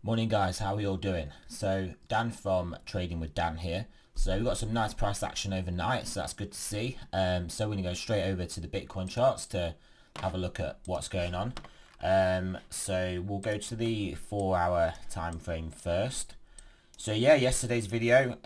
Morning guys, how are we all doing? So Dan from Trading with Dan here. So we've got some nice price action overnight, so that's good to see. So we're going to go straight over to the Bitcoin charts to have a look at what's going on. So we'll go to the 4-hour time frame first. So yeah, yesterday's video,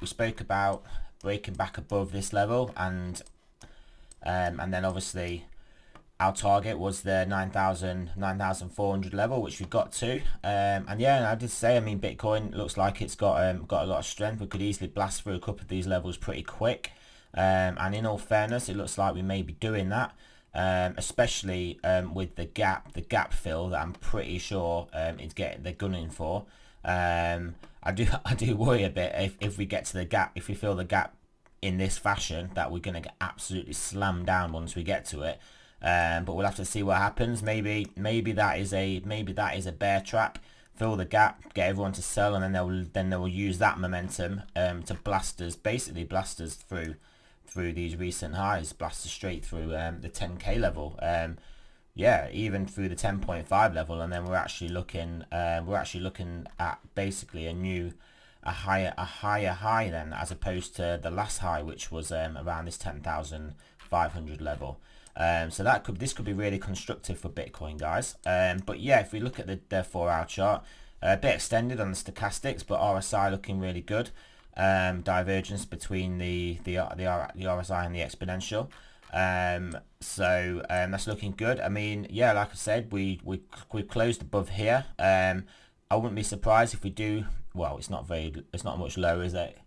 we spoke about breaking back above this level, and then obviously our target was the 9,400 level, which we got to, and yeah, and I did say, I mean, Bitcoin looks like it's got a lot of strength. We could easily blast through a couple of these levels pretty quick, and in all fairness, it looks like we may be doing that, especially with the gap fill that I'm pretty sure they're gunning for. I do worry a bit if we get to the gap, if we fill the gap in this fashion, that we're going to get absolutely slammed down once we get to it. But we'll have to see what happens. Maybe that is a bear trap. Fill the gap, get everyone to sell, and then they will use that momentum to blast us through these recent highs, blast us straight through the 10k level. Yeah, even through the 10.5 level, and then we're actually looking at basically a higher high then, as opposed to the last high, which was around this 10,500 level. So this could be really constructive for Bitcoin, guys. But yeah, if we look at the 4-hour chart, a bit extended on the stochastics, but RSI looking really good. Divergence between the RSI and the exponential. So that's looking good. I mean, yeah, like I said, we closed above here. I wouldn't be surprised if we do. Well, it's not much lower, is it?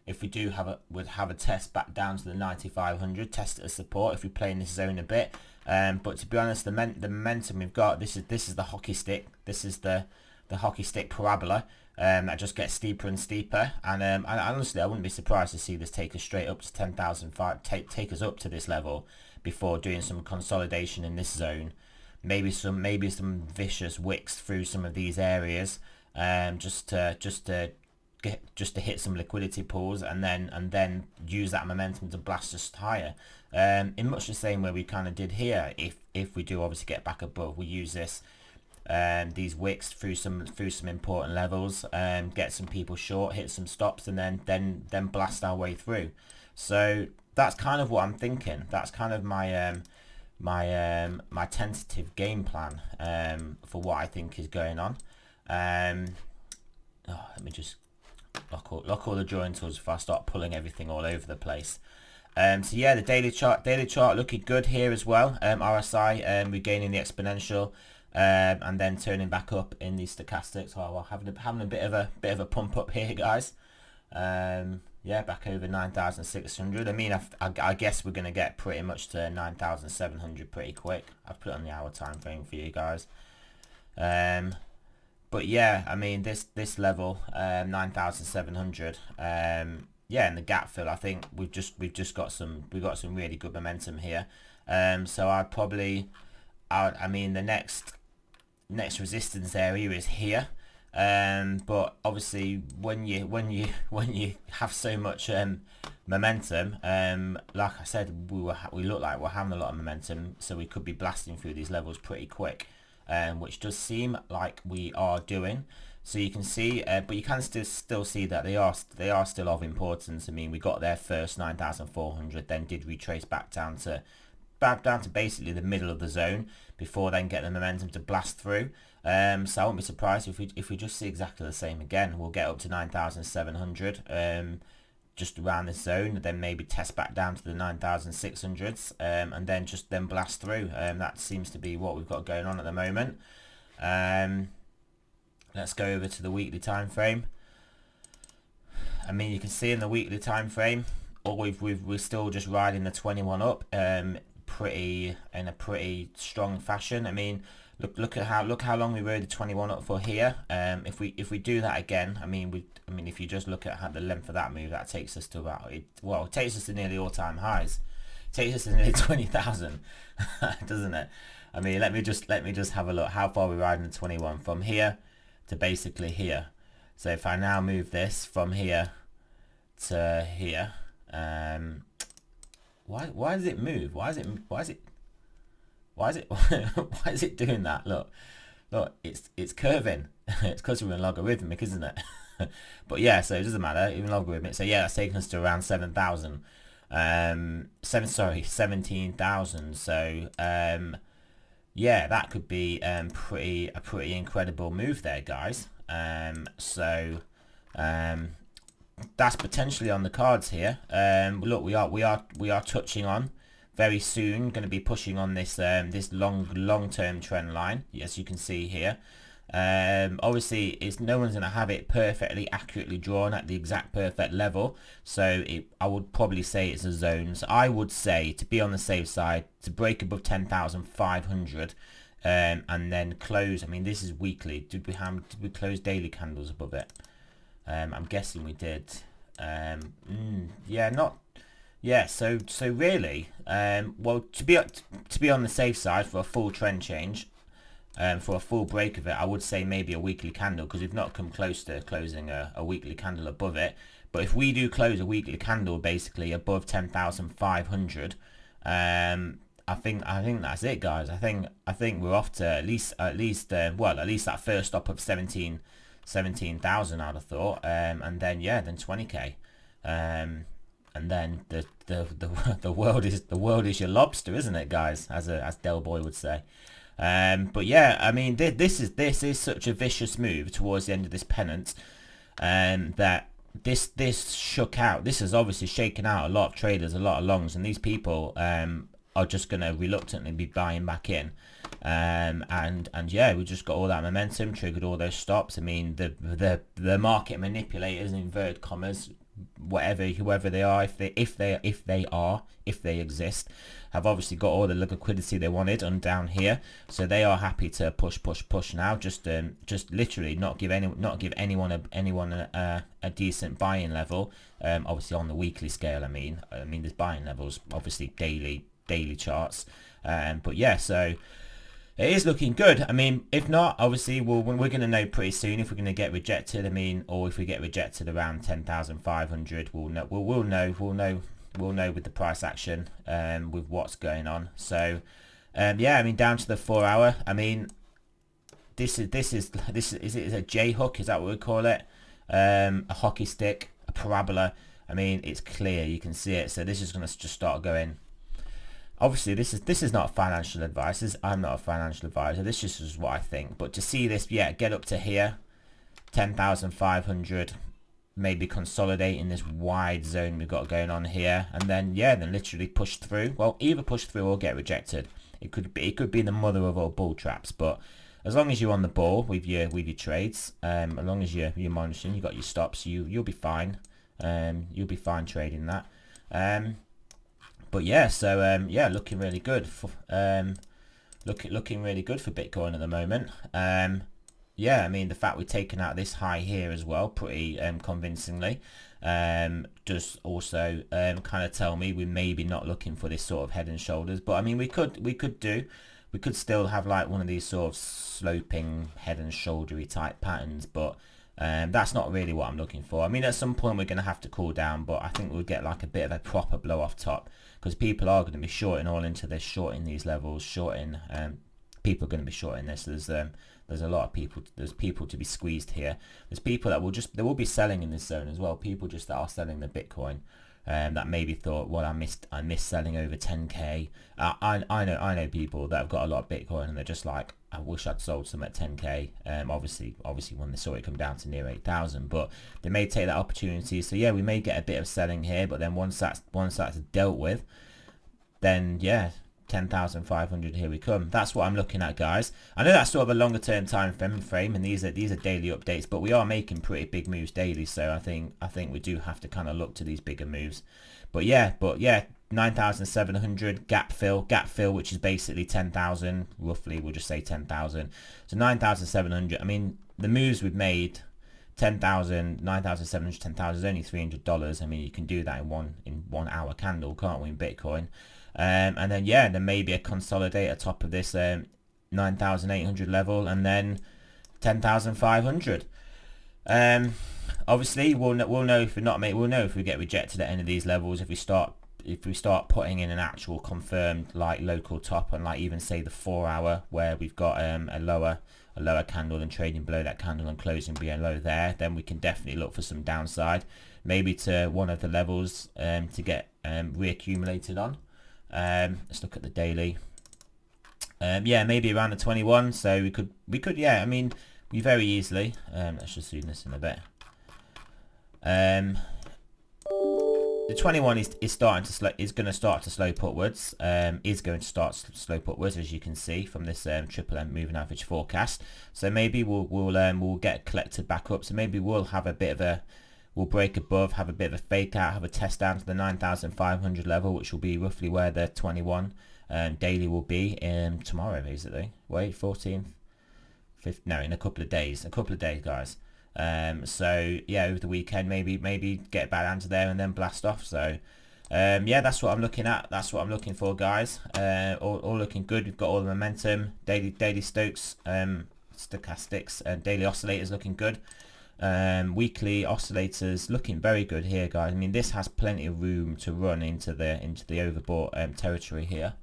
If we do would have a test back down to the 9,500, test it as support if we play in this zone a bit. But to be honest, the momentum we've got, this is the hockey stick. This is the hockey stick parabola that just gets steeper and steeper. And honestly, I wouldn't be surprised to see this take us straight up to 10,005. Take us up to this level before doing some consolidation in this zone. Maybe some vicious wicks through some of these areas, just to hit some liquidity pools, and then use that momentum to blast us higher, in much the same way we kind of did here. If we do obviously get back above, we use these wicks through some important levels, get some people short, hit some stops, and then blast our way through. So that's kind of what I'm thinking. That's kind of my my tentative game plan for what I think is going on. Let me just lock all the drawing tools before I start pulling everything all over the place. So yeah, the daily chart looking good here as well. RSI regaining the exponential, and then turning back up in the stochastics. Oh, well, having a bit of a pump up here, guys. Yeah, back over 9,600. I mean, I guess we're gonna get pretty much to 9,700 pretty quick. I've put it on the hour time frame for you guys. But yeah, I mean, this level, 9,700. Yeah, in the gap fill, I think we've got some really good momentum here. So I mean, the next resistance area is here. But obviously, when you have so much momentum, like I said, we look like we're having a lot of momentum, so we could be blasting through these levels pretty quick. Which does seem like we are doing. So you can see, but you can still see that they are still of importance. I mean, we got there first 9,400, then did retrace back down to basically the middle of the zone before then get the momentum to blast through. So I won't be surprised if we just see exactly the same again. We'll get up to 9,700. Just around this zone, then maybe test back down to the 9,600s, and then blast through. That seems to be what we've got going on at the moment. Let's go over to the weekly time frame. I mean, you can see in the weekly time frame, we're still just riding the 21 up, in a pretty strong fashion. I mean, look how long we rode the 21 up for here. If we do that again, I mean, if you just look at the length of that move, that takes us to it takes us to nearly all-time highs. It takes us to nearly 20,000, doesn't it? I mean, let me just have a look. How far we're riding the 21 from here to basically here. So if I now move this from here to here, why does it move? Why is it doing that? Look, it's curving. It's because we're in logarithmic, isn't it? But yeah, so it doesn't matter, even logarithmic. So yeah, that's taking us to around 7,000. 17,000. So yeah, that could be a pretty incredible move there, guys. That's potentially on the cards here. Look, we are touching on very soon, going to be pushing on this this long-term trend line, as you can see here. Obviously, it's no one's going to have it perfectly accurately drawn at the exact perfect level, so I would probably say it's a zone. So I would say, to be on the safe side, to break above 10,500 and then close. I mean, this is weekly. Did we close daily candles above it? I'm guessing we did. So really, well, to be on the safe side for a full trend change, for a full break of it, I would say maybe a weekly candle, because we've not come close to closing a weekly candle above it. But if we do close a weekly candle basically above 10,500, I think that's it, guys. I think we're off to at least that first stop of 17,000, I'd have thought, and then 20k, and then the world is your lobster, isn't it, guys? As Del Boy would say. But yeah, I mean, this is such a vicious move towards the end of this pennant, that this shook out. This has obviously shaken out a lot of traders, a lot of longs, and these people are just going to reluctantly be buying back in. And yeah, we just got all that momentum, triggered all those stops. I mean, the market manipulators, in inverted commas, whoever they are, if they exist, have obviously got all the liquidity they wanted on down here, so they are happy to push now, just literally not give anyone a decent buying level. Obviously on the weekly scale, I mean there's buying levels, obviously daily charts, but yeah, so it is looking good. I mean, if not, obviously we're going to know pretty soon if we're going to get rejected. I mean, or if we get rejected around 10,500, we'll know with the price action, with what's going on. So yeah, I mean, down to the 4 hour. I mean, this is a J hook, is that what we call it? A hockey stick, a parabola. I mean, it's clear, you can see it. So this is going to just start going. Obviously, this is not financial advice. I'm not a financial advisor. This just is what I think. But to see this, yeah, get up to here, 10,500, maybe consolidating this wide zone we've got going on here, and then then literally push through. Well, either push through or get rejected. It could be the mother of all bull traps. But as long as you're on the ball with your trades, as long as you're monitoring, you got your stops, you'll be fine. You'll be fine trading that. But yeah, so yeah, looking really good for looking really good for Bitcoin at the moment. Yeah, I mean, the fact we're taking out this high here as well, pretty convincingly, does also kind of tell me we're maybe not looking for this sort of head and shoulders. But I mean, we could still have like one of these sort of sloping head and shouldery type patterns, but that's not really what I'm looking for. I mean, at some point we're going to have to cool down, but I think we'll get like a bit of a proper blow off top, because people are going to be shorting all into this, shorting these levels, shorting. People are going to be shorting this. There's a lot of people. There's people to be squeezed here. There's people that will be selling in this zone as well. People just that are selling the Bitcoin, that maybe thought, well, I missed selling over 10k. I know people that have got a lot of Bitcoin and they're just like, I wish I'd sold some at 10k. Obviously when they saw it come down to near 8,000, but they may take that opportunity. So yeah, we may get a bit of selling here, but then once that's dealt with, then yeah, 10,500, here we come. That's what I'm looking at, guys. I know that's sort of a longer term time frame, and these are daily updates, but we are making pretty big moves daily, so I think we do have to kind of look to these bigger moves. But yeah, 9,700 gap fill, which is basically 10,000 roughly. We'll just say 10,000. So 9,700. I mean, the moves we've made, 10,000, 9,700, 10,000 is only $300. I mean, you can do that in 1 hour candle, can't we, in Bitcoin? And then yeah, then maybe a consolidator top of this 9,800 level, and then 10,500. Obviously we'll know if we'll know if we get rejected at any of these levels, if we start putting in an actual confirmed like local top, and like even say the 4 hour where we've got a lower a lower candle and trading below that candle and closing below there, then we can definitely look for some downside, maybe to one of the levels to get reaccumulated on. Let's look at the daily. Yeah, maybe around the 21. So we could, yeah, I mean, we very easily. Let's just zoom this in a bit. The 21 is starting to is going to start to slope upwards. Is going to start to slope upwards, as you can see from this triple M moving average forecast. So maybe we'll get collected back up. So maybe we'll have a bit of a, we'll break above, have a bit of a fake out, have a test down to the 9,500 level, which will be roughly where the 21 daily will be tomorrow, basically. Wait, 14th, 5th, no, in a couple of days, guys. So yeah, over the weekend, maybe get back down to there and then blast off. So yeah, that's what I'm looking at. That's what I'm looking for, guys. All looking good. We've got all the momentum. Daily Stokes, stochastics, and daily oscillators looking good. Weekly oscillators looking very good here, guys. I mean, this has plenty of room to run into the overbought territory here.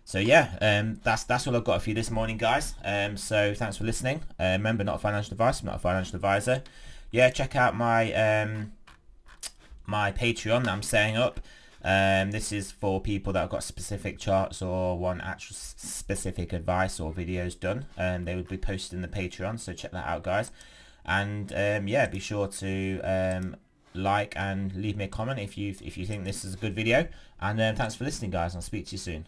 So yeah, that's all I've got for you this morning, guys. So thanks for listening. Remember, not a financial advice, I'm not a financial advisor. Yeah, check out my my Patreon that I'm setting up. This is for people that have got specific charts or want actual specific advice or videos done. They will be posted in the Patreon, so check that out, guys. And yeah, be sure to like and leave me a comment if you think this is a good video. And thanks for listening, guys. I'll speak to you soon.